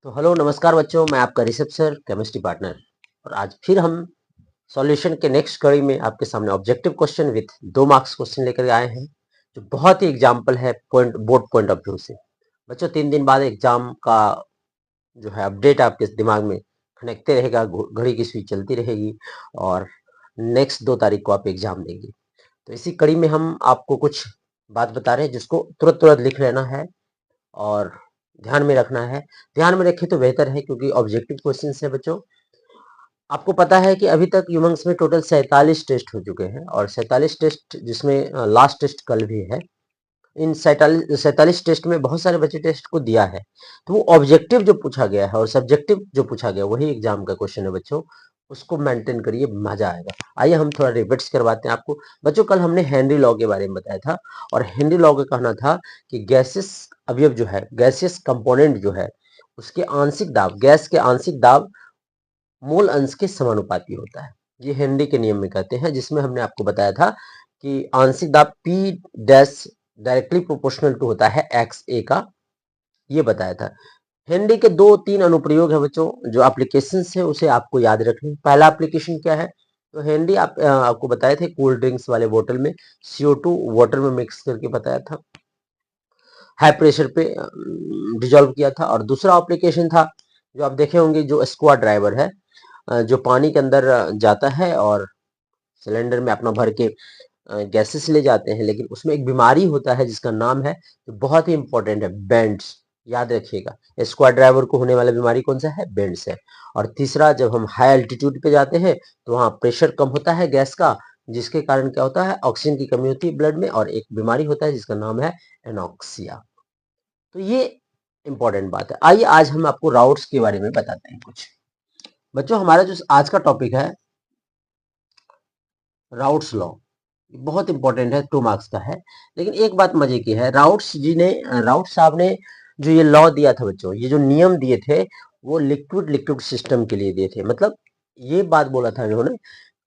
तो हेलो नमस्कार बच्चों, मैं आपका ऋषभ सर, केमिस्ट्री पार्टनर। और आज फिर हम सॉल्यूशन के नेक्स्ट कड़ी में आपके सामने objective question with 2 marks question लेकर आए हैं, जो बहुत ही एग्जाम्पल है बोर्ड पॉइंट ऑफ व्यू से। बच्चों 3 दिन बाद एग्जाम का जो है अपडेट आपके दिमाग में खनकते रहेगा, घड़ी की सुई चलती रहेगी और नेक्स्ट 2 तारीख को आप एग्जाम देंगे। तो इसी कड़ी में हम आपको कुछ बात बता रहे हैं जिसको तुरंत तुरंत लिख लेना है और ध्यान में रखना है। ध्यान में रखें तो बेहतर है, क्योंकि ऑब्जेक्टिव क्वेश्चन है बच्चों। आपको पता है कि अभी तक यूमंस में टोटल 47 टेस्ट हो चुके हैं और 47 टेस्ट, जिसमें लास्ट टेस्ट कल भी है। इन 47 टेस्ट में बहुत सारे बच्चे टेस्ट को दिया है, तो वो ऑब्जेक्टिव जो पूछा गया है और सब्जेक्टिव जो पूछा गया वही एग्जाम का क्वेश्चन है बच्चों। उसको मेंटेन करिए, मजा आएगा। आइए हम थोड़ा रिविट्स करवाते हैं आपको। बच्चों कल हमने हेनरी लॉ के बारे में बताया था और हेनरी लॉ का कहना था कि गैसेस अवयव जो है, गैसियस कंपोनेंट जो है, उसके आंशिक दाब, गैस के आंशिक दाब मोल अंश के समानुपाती होता है। ये हेनरी के नियम में कहते हैं, जिसमें हमने आपको बताया था कि आंशिक दाब P dash directly proportional to होता है एक्स ए का, ये बताया था। हेनरी के 2-3 अनुप्रयोग है बच्चों, जो एप्लीकेशन है उसे आपको याद रखनी। पहला एप्लीकेशन क्या है, तो हेनरी आपको बताए थे कोल्ड ड्रिंक्स वाले बोतल में CO2 वाटर में मिक्स करके बताया था, हाई प्रेशर पे डिजोल्व किया था। और दूसरा एप्लीकेशन था जो आप देखे होंगे, जो स्क्वा ड्राइवर है, जो पानी के अंदर जाता है और सिलेंडर में अपना भर के गैसेस ले जाते हैं, लेकिन उसमें एक बीमारी होता है जिसका नाम है, जो बहुत ही इंपॉर्टेंट है, बेंड्स। याद रखिएगा, स्क्वाड ड्राइवर को होने वाला बीमारी कौन सा है, बेंड्स है। और तीसरा, जब हम हाई एल्टीट्यूड पे जाते हैं तो वहाँ प्रेशर कम होता है गैस का, जिसके कारण क्या होता है, ऑक्सीजन की कमी होती है ब्लड में, और एक बीमारी होता है जिसका नाम है एनॉक्सिया। तो ये इंपॉर्टेंट बात है। आइए आज हम आपको राउट्स के बारे में बताते हैं कुछ। बच्चों हमारा जो आज का टॉपिक है राउट्स लॉ, बहुत इंपॉर्टेंट है, 2 मार्क्स का है। लेकिन एक बात मजे की है, राउट्स साहब ने जो ये लॉ दिया था बच्चों, ये जो नियम दिए थे, वो लिक्विड लिक्विड सिस्टम के लिए दिए थे। मतलब ये बात बोला था इन्होंने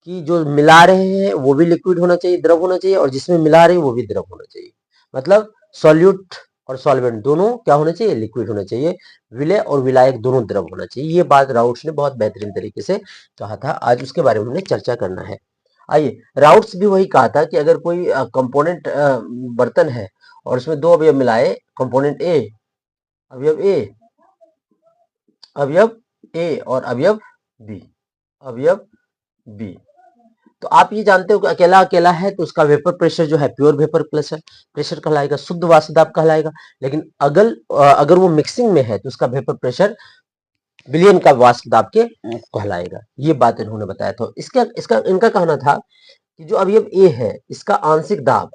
कि जो मिला रहे हैं वो भी लिक्विड होना चाहिए, द्रव होना चाहिए, और जिसमें मिला रहे हैं वो भी द्रव होना चाहिए। मतलब सॉल्यूट और सॉल्वेंट दोनों क्या होना चाहिए, लिक्विड होना चाहिए। विलय और विलायक दोनों द्रव होना चाहिए। ये बात राउट्स ने बहुत बेहतरीन तरीके से कहा था। आज उसके बारे में हमने चर्चा करना है। आइए, राउट्स भी वही कहा था कि अगर कोई कंपोनेंट बर्तन है और उसमें 2 अवयव मिलाए, कंपोनेंट ए, अवयव ए, अवयव ए और बी अवयव बी, तो आप ये जानते हो कि अकेला अकेला है तो उसका वेपर प्रेशर जो है प्योर वेपर प्रेशर प्रेशर कहलाएगा, शुद्ध वाष्प दाब कहलाएगा। लेकिन अगर वो मिक्सिंग में है तो उसका वेपर प्रेशर विलयन का वाष्प दाब के कहलाएगा। ये बात इन्होंने बताया था। इसका इसका इनका कहना था कि जो अवयव ए है, इसका आंशिक दाब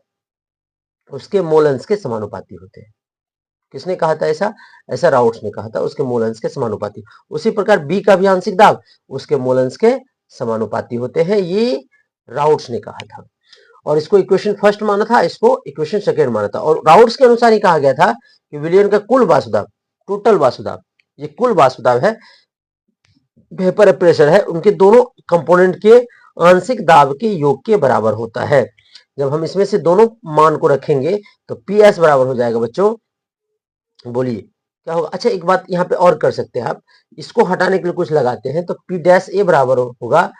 उसके मोल अंश के समानुपाती होते हैं। किसने कहा था ऐसा, ऐसा राउट्स ने कहा था, उसके मोल अंश के समानुपाती। उसी प्रकार बी का भी आंशिक दाब उसके मोल अंश के समानुपाती होते हैं, ये राउट्स ने कहा था। और इसको इक्वेशन फर्स्ट माना था, इसको इक्वेशन सेकेंड माना था। और राउट्स के अनुसार ही कहा गया था कि विलयन का कुल वाष्प दाब, टोटल वाष्प दाब, ये कुल वाष्प दाब है, वेपर प्रेशर है, उनके दोनों कंपोनेंट के आंशिक दाब के योग के बराबर होता है। जब हम इसमें से दोनों मान को रखेंगे तो PS बराबर हो जाएगा बच्चों, बोलिए क्या होगा। अच्छा एक बात यहाँ पे और कर सकते हैं आप, इसको हटाने के लिए कुछ लगाते हैं, तो P डैश ए बराबर होगा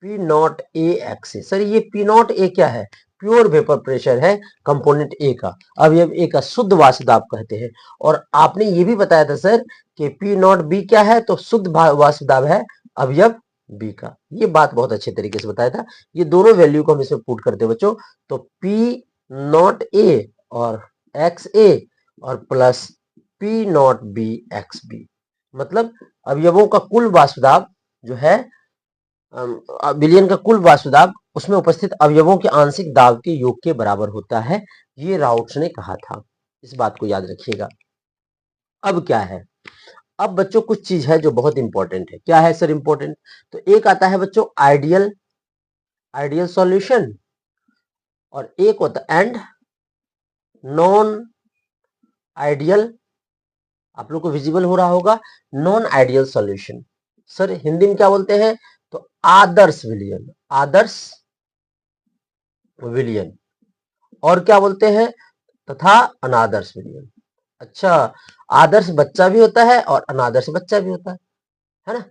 P not a x. Sir ये P नॉट ए क्या है, प्योर वेपर प्रेशर है कंपोनेंट ए का, अवयव ए का शुद्ध वाष्प दाब कहते हैं। और आपने ये भी बताया था सर कि P नॉट बी क्या है, तो शुद्ध वाष्प दाब है अवयव बी का। ये बात बहुत अच्छे तरीके से बताया था। ये दोनों वैल्यू को हम इसमें पुट करते हैं बच्चों, तो P नॉट ए और एक्स ए और plus P naught B x B, मतलब अवयवों का कुल वाष्प दाब जो है, विलयन का कुल वाष्प दाब उसमें उपस्थित अवयवों के आंशिक दाब के योग के बराबर होता है। ये राउट्स ने कहा था, इस बात को याद रखिएगा। अब क्या है, अब बच्चों कुछ चीज है जो बहुत इंपॉर्टेंट है। क्या है सर इंपॉर्टेंट, तो एक आता है बच्चों आइडियल, आइडियल सॉल्यूशन, और एक होता एंड नॉन आइडियल। आप लोग को विजिबल हो रहा होगा, non ideal solution. Sir Hindi में क्या बोलते हैं, तो आदर्श विलयन, आदर्श विलयन, और क्या बोलते हैं, तथा अनादर्श विलयन। अच्छा, आदर्श बच्चा भी होता है और अनादर्श बच्चा भी होता है ना?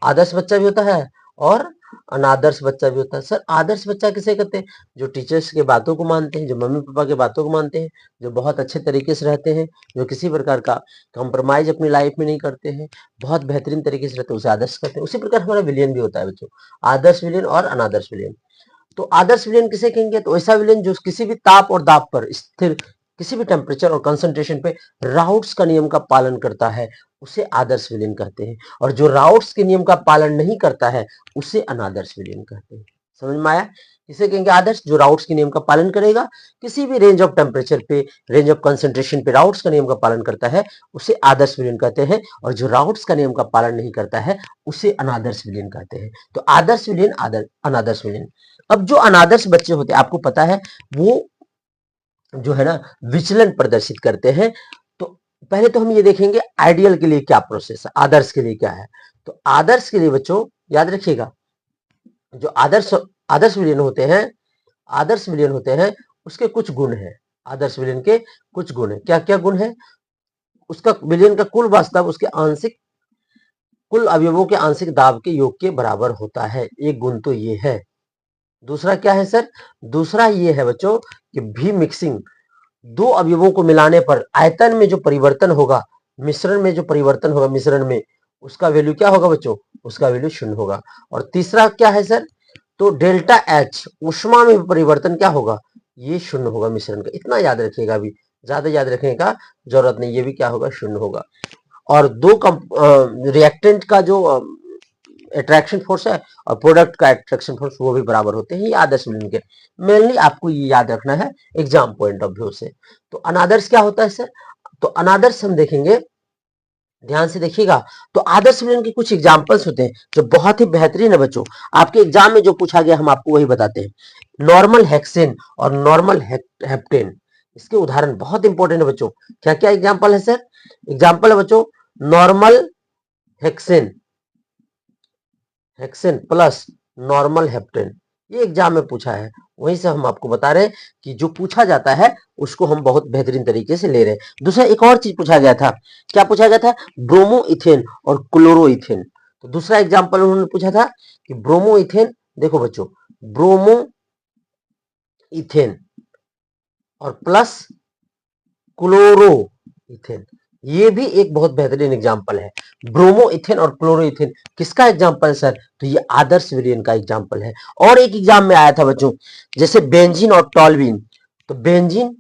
आदर्श बच्चा भी होता है और अनादर्श बच्चा भी होता है। सर आदर्श बच्चा किसे कहते हैं? जो टीचर्स के बातों को मानते हैं, जो मम्मी पापा के बातों को मानते हैं, जो बहुत अच्छे तरीके से रहते हैं, जो किसी प्रकार का कॉम्प्रोमाइज अपनी लाइफ में नहीं करते हैं, बहुत बेहतरीन तरीके से रहते हैं, उसे आदर्श कहते हैं। उसी प्रकार हमारा विलियन भी होता है बच्चों, आदर्श विलियन और अनादर्श विलियन। तो आदर्श विलयन किसे कहेंगे? तो ऐसा विलयन जो किसी भी ताप और दाब पर स्थिर, किसी भी टेम्परेचर और कंसंट्रेशन पे राउट्स का नियम का पालन करता है, उसे आदर्श विलयन कहते हैं। और जो राउट्स के नियम का पालन नहीं करता है, उसे अनादर्श विलयन कहते हैं। समझ में आया? किसे कहेंगे आदर्श? जो राउट्स के नियम का पालन करेगा, किसी भी रेंज ऑफ टेम्परेचर पे, रेंज ऑफ कंसंट्रेशन पे राउट्स का नियम का पालन करता है, उसे आदर्श विलयन कहते हैं। और जो राउट्स का नियम का पालन नहीं करता है, उसे अनादर्श विलयन कहते हैं। तो आदर्श विलयन, अनादर्श विलयन। अब जो अनादर्श बच्चे होते हैं, आपको पता है, वो जो है ना विचलन प्रदर्शित करते हैं। तो पहले तो हम ये देखेंगे आइडियल के लिए क्या प्रोसेस है, आदर्श के लिए क्या है। तो आदर्श के लिए बच्चों याद रखिएगा, जो आदर्श आदर्श विलयन होते हैं, आदर्श विलयन होते हैं, उसके कुछ गुण हैं। आदर्श विलयन के कुछ गुण है। क्या क्या गुण है? उसका विलयन का कुल वास्तव उसके आंशिक, कुल अवयवों के आंशिक दाब के योग के बराबर होता है। एक गुण तो ये है। दूसरा क्या है सर? दूसरा ये है बच्चों कि भी मिक्सिंग, दो अवयवों को मिलाने पर आयतन में जो परिवर्तन होगा, मिश्रण में जो परिवर्तन होगा, मिश्रण में, उसका वैल्यू क्या होगा बच्चों? उसका वैल्यू शून्य होगा। और तीसरा क्या है सर? तो डेल्टा एच, ऊष्मा में परिवर्तन क्या होगा? ये शून्य होगा मिश्रण का। इतना याद रखिएगा, अभी ज्यादा याद रखने का जरूरत नहीं, ये भी क्या होगा? शून्य होगा। और दो रिएक्टेंट का जो अट्रैक्शन फोर्स है और प्रोडक्ट का अट्रैक्शन फोर्स, वो भी बराबर होते हैं। ये आदर्श विलयन के मेनली आपको ये याद रखना है एग्जाम पॉइंट ऑफ व्यू से। तो अनादर्श क्या होता है सर? तो अनादर्श हम देखेंगे, ध्यान से देखिएगा। तो आदर्श विलयन के कुछ एग्जांपल्स होते हैं जो बहुत ही बेहतरीन है बच्चों। आपके एग्जाम में जो पूछा गया हम आपको वही बताते हैं। नॉर्मल हेक्सेन और नॉर्मल हेप्टेन, इसके उदाहरण बहुत इंपॉर्टेंट है बच्चों। क्या क्या एग्जाम्पल है सर? एग्जाम्पल है बच्चों, normal hexane, hexane plus normal heptane. ये एग्जाम में पूछा है, वहीं से हम आपको बता रहे हैं कि जो पूछा जाता है उसको हम बहुत बेहतरीन तरीके से ले रहे हैं। दूसरा एक और चीज पूछा गया था। क्या पूछा गया था? ब्रोमो इथेन और क्लोरो इथेन। तो दूसरा एग्जाम्पल उन्होंने पूछा था कि ब्रोमो इथेन, देखो बच्चों, ब्रोमो इथेन और प्लस क्लोरो इथेन, ये भी एक बहुत बेहतरीन एग्जाम्पल है। ब्रोमो इथेन और क्लोरो इथेन किसका एग्जाम्पल है सर? तो ये आदर्श विलयन का एग्जाम्पल है। और एक एग्जाम में आया था बच्चों, जैसे बेंजीन और टॉल्विन। तो बेंजीन,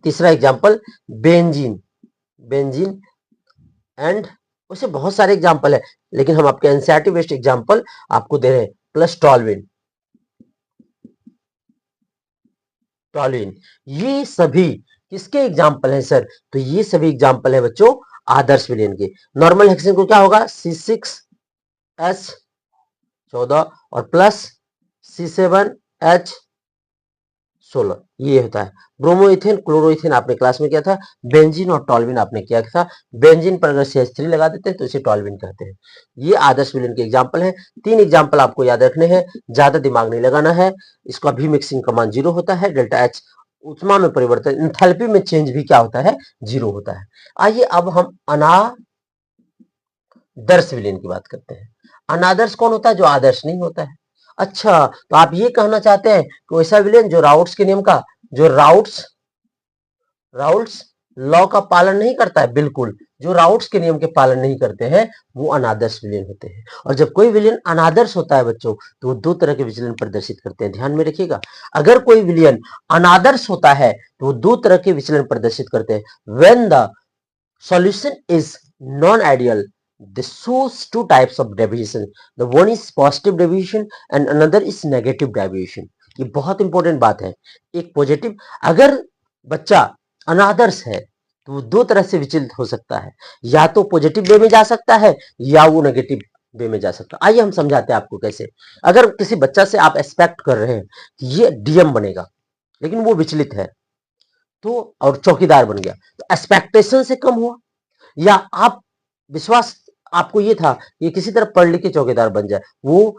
तीसरा एग्जाम्पल बेंजीन, बेंजीन एंड, उसे बहुत सारे एग्जाम्पल है, लेकिन हम आपके एनसीईआरटी बेस्ड एग्जाम्पल आपको दे रहे हैं। प्लस टॉल्विन, टॉल्विन, ये सभी किसके एग्जाम्पल हैं सर? तो ये सभी एग्जाम्पल है बच्चों आदर्श विलयन के। नॉर्मल हेक्सेन को क्या होगा? C6H14 और प्लस C7H16, ये होता है। ब्रोमोइथेन, क्लोरोइथेन आपने क्लास में किया था। बेंजीन और टॉल्विन आपने किया था। बेंजीन पर अगर CH3 लगा देते हैं तो इसे टॉल्विन कहते हैं। ये आदर्श विलयन के एग्जाम्पल है। 3 एग्जाम्पल आपको याद रखने हैं, ज्यादा दिमाग नहीं लगाना है। इसका भी मिक्सिंग का मान 0 होता है। डेल्टा एच, ऊष्मा में परिवर्तन, एंथैल्पी में चेंज भी क्या होता है? 0 होता है। आइए अब हम अनादर्श विलयन की बात करते हैं। अनादर्श कौन होता है? जो आदर्श नहीं होता है। अच्छा, तो आप ये कहना चाहते हैं कि वैसा विलयन जो राउट्स के नियम का, जो राउट्स लॉ का पालन नहीं करता है, बिल्कुल, जो राउट्स के नियम के पालन नहीं करते हैं, वो अनादर्श विलयन होते हैं। और जब कोई विलयन अनादर्श होता है बच्चों, तो वो दो तरह के विचलन प्रदर्शित करते हैं। ध्यान में रखिएगा, अगर कोई विलयन अनादर्श होता है तो वो दो तरह के विचलन प्रदर्शित करते हैं। When the solution is non-ideal, this shows two types of deviation. The one is positive deviation and another is negative deviation. ये बहुत इंपॉर्टेंट बात है। एक पॉजिटिव, अगर बच्चा अनादर्श है तो वो दो तरह से विचलित हो सकता है, या तो पॉजिटिव वे में जा सकता है या वो नेगेटिव वे में जा सकता है। आइए हम समझाते हैं आपको कैसे। अगर किसी बच्चा से आप एक्सपेक्ट कर रहे हैं कि ये डीएम बनेगा, लेकिन वो विचलित है, तो और चौकीदार बन गया, तो एक्सपेक्टेशन से कम हुआ, या आप विश्वास, आपको ये था कि किसी तरह पढ़ लिख के चौकीदार बन जाए, वो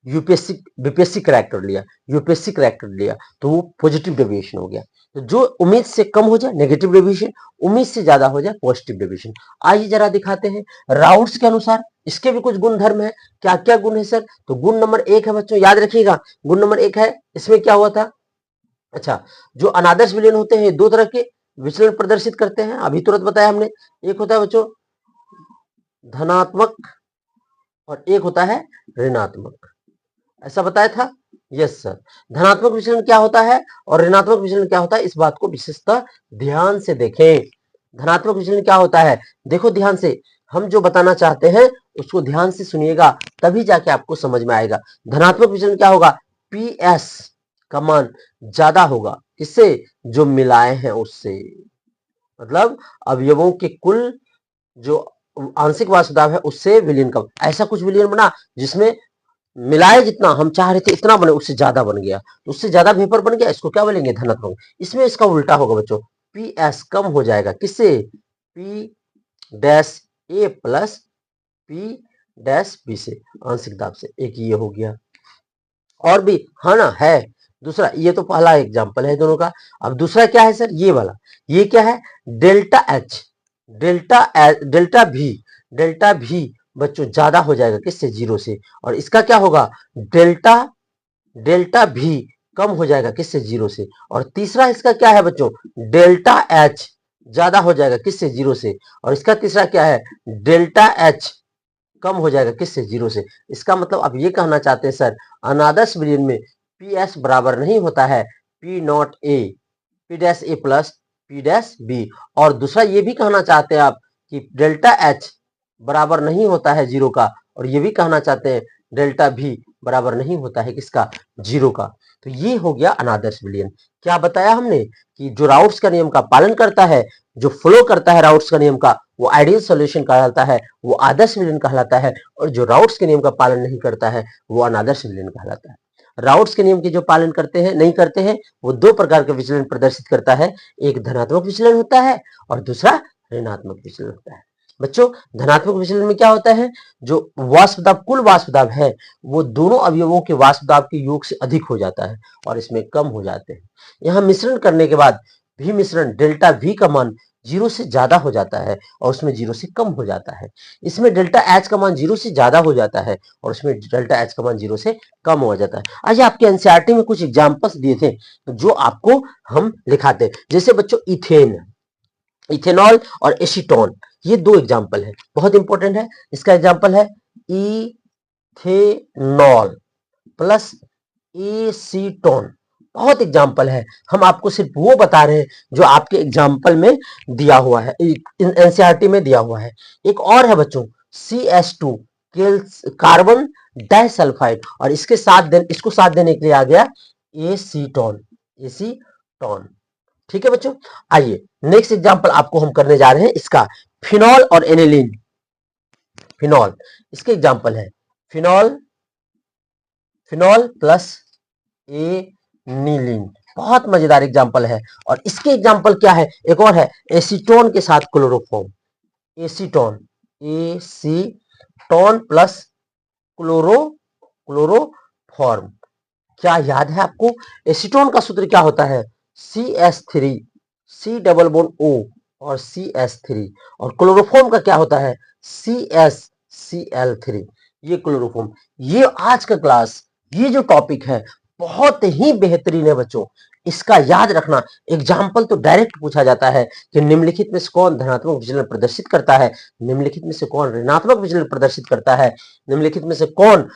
यूपीएससी बीपीएससी क्रैक कर लिया, यूपीएससी क्रैक कर लिया, तो वो पॉजिटिव डेविएशन हो गया। तो जो उम्मीद से कम हो जाए नेगेटिव डेविएशन, उम्मीद से ज्यादा हो जाए पॉजिटिव डेविएशन। आइए जरा दिखाते हैं राउट्स के अनुसार इसके भी कुछ गुण धर्म है। क्या क्या गुण है सर? तो गुण नंबर 1 है बच्चों, याद रखिएगा, गुण नंबर 1 है, इसमें क्या हुआ था, अच्छा, जो अनादर्श विलयन होते हैं दो तरह के विचलन प्रदर्शित करते हैं, अभी तुरंत बताया हमने। एक होता है बच्चों धनात्मक और एक होता है ऋणात्मक, ऐसा बताया था। यस सर, धनात्मक विचलन क्या होता है और ऋणात्मक विचलन क्या होता है, इस बात को विशेषतः ध्यान से देखें। धनात्मक विचलन क्या होता है, देखो ध्यान से, हम जो बताना चाहते हैं उसको ध्यान से सुनिएगा, तभी जाके आपको समझ में आएगा। धनात्मक विचलन क्या होगा, पी एस का मान ज्यादा होगा, किससे, जो मिलाए हैं उससे, मतलब अवयवों के कुल जो आंशिक वासुदाव है उससे विलीन कम। ऐसा कुछ विलीन बना जिसमें मिलाए जितना हम चाह रहे थे इतना बने, उससे ज्यादा बन गया, तो उससे ज्यादा वेपर बन गया, इसको क्या बोलेंगे, धनात्मक। इसमें इसका उल्टा होगा बच्चों, पी एस कम हो जाएगा, किससे, P dash A plus P dash B से, आंशिक दाब से। एक ये हो गया, और भी हाँ ना है दूसरा, ये तो पहला एग्जाम्पल है दोनों का। अब दूसरा क्या है सर, ये वाला, ये क्या है, डेल्टा एच, डेल्टा भी बच्चों ज्यादा हो जाएगा, किससे, 0 से, और इसका क्या होगा, डेल्टा भी कम हो जाएगा, किससे, 0 से। और तीसरा इसका क्या है बच्चों, डेल्टा एच ज्यादा हो जाएगा, किससे, 0 से, और इसका तीसरा क्या है, डेल्टा एच कम हो जाएगा, किससे, 0 से। इसका मतलब आप ये कहना चाहते हैं सर, अनादर्श विलयन में पी एस बराबर नहीं होता है P not A, P dash A plus P dash B. और दूसरा ये भी कहना चाहते हैं आप कि डेल्टा एच बराबर नहीं होता है 0 का, और ये भी कहना चाहते हैं डेल्टा भी बराबर नहीं होता है किसका, 0 का। तो ये हो गया अनादर्श विलयन। क्या बताया हमने कि जो राउट्स का नियम का पालन करता है, जो फ्लो करता है राउट्स का नियम का, वो आइडियल सॉल्यूशन कहलाता है, वो आदर्श विलयन कहलाता है, और जो राउट्स के नियम का पालन नहीं करता है वो अनादर्श विलयन कहलाता है। राउट्स के नियम के जो पालन करते हैं नहीं करते हैं, वो दो प्रकार के विचलन प्रदर्शित करता है, एक धनात्मक विचलन होता है और दूसरा ऋणात्मक विचलन होता है। बच्चों धनात्मक विचलन में क्या होता है, जो वाष्प दाब कुल वाष्प दाब है वो दोनों अवयवों के वाष्प दाब के योग से अधिक हो जाता है और इसमें कम हो जाते हैं। यहाँ मिश्रण करने के बाद भी मिश्रण डेल्टा वी का मान 0 से ज्यादा हो जाता है और उसमें 0 से कम हो जाता है। इसमें डेल्टा एच का मान 0 से ज्यादा हो जाता है और उसमें डेल्टा एच का मान 0 से कम हो जाता है। आज आपके एनसीईआरटी में कुछ एग्जांपल्स दिए थे जो आपको हम लिखाते हैं, जैसे बच्चों इथेन, इथेनॉल और एसीटोन, ये दो एग्जाम्पल है, बहुत इंपॉर्टेंट है। इसका एग्जाम्पल है इथेनॉल प्लस एसीटोन, बहुत एग्जाम्पल है। हम आपको सिर्फ वो बता रहे हैं जो आपके एग्जाम्पल में दिया हुआ है, एनसीईआरटी में दिया हुआ है। एक और है बच्चों CS2 कार्बन डाइसल्फाइड, और इसके साथ इसको साथ देने के लिए आ गया एसीटोन, एसीटोन। ठीक है बच्चों, आइए नेक्स्ट एग्जांपल आपको हम करने जा रहे हैं इसका, फिनॉल और एनिलीन। फिनॉल, इसके एग्जांपल है फिनॉल, फिनॉल प्लस एनिलीन, बहुत मजेदार एग्जांपल है। और इसके एग्जांपल क्या है, एक और है एसीटोन के साथ chloroform, acetone, acetone plus chloroform. क्या याद है आपको, एसीटोन का सूत्र क्या होता है, CS3, C double bond O और CS3, और क्लोरोफॉर्म का क्या होता है CsCl3। ये क्लोरोफॉर्म, ये आज का क्लास, ये जो टॉपिक है बहुत ही बेहतरीन है बच्चों, इसका याद रखना। एग्जाम्पल तो डायरेक्ट पूछा जाता है कि निम्नलिखित में से कौन धनात्मक विचलन प्रदर्शित करता है, निम्नलिखित में से कौन ऋणात्मक विचलन प्रदर्शित करता है, निम्नलिखित में से कौन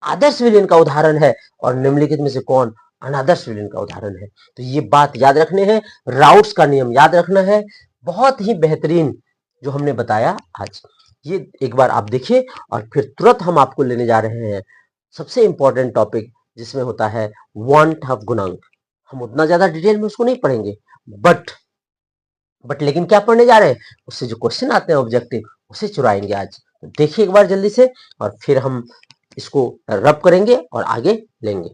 आदर्श विलयन का उदाहरण है और निम्नलिखित में से कौन अनादर्श विलयन का उदाहरण है। तो ये बात याद रखने हैं, राउट्स का नियम याद रखना है, बहुत ही बेहतरीन जो हमने बताया आज। ये एक बार आप देखिए और फिर तुरंत हम आपको लेने जा रहे हैं सबसे इंपॉर्टेंट टॉपिक जिसमें होता है वन टफ गुणांक। हम उतना ज्यादा डिटेल में उसको नहीं पढ़ेंगे, बट लेकिन क्या पढ़ने जा रहे हैं, उससे जो क्वेश्चन आते हैं ऑब्जेक्टिव उसे चुराएंगे आज। तो देखिए एक बार जल्दी से और फिर हम इसको रब करेंगे और आगे लेंगे।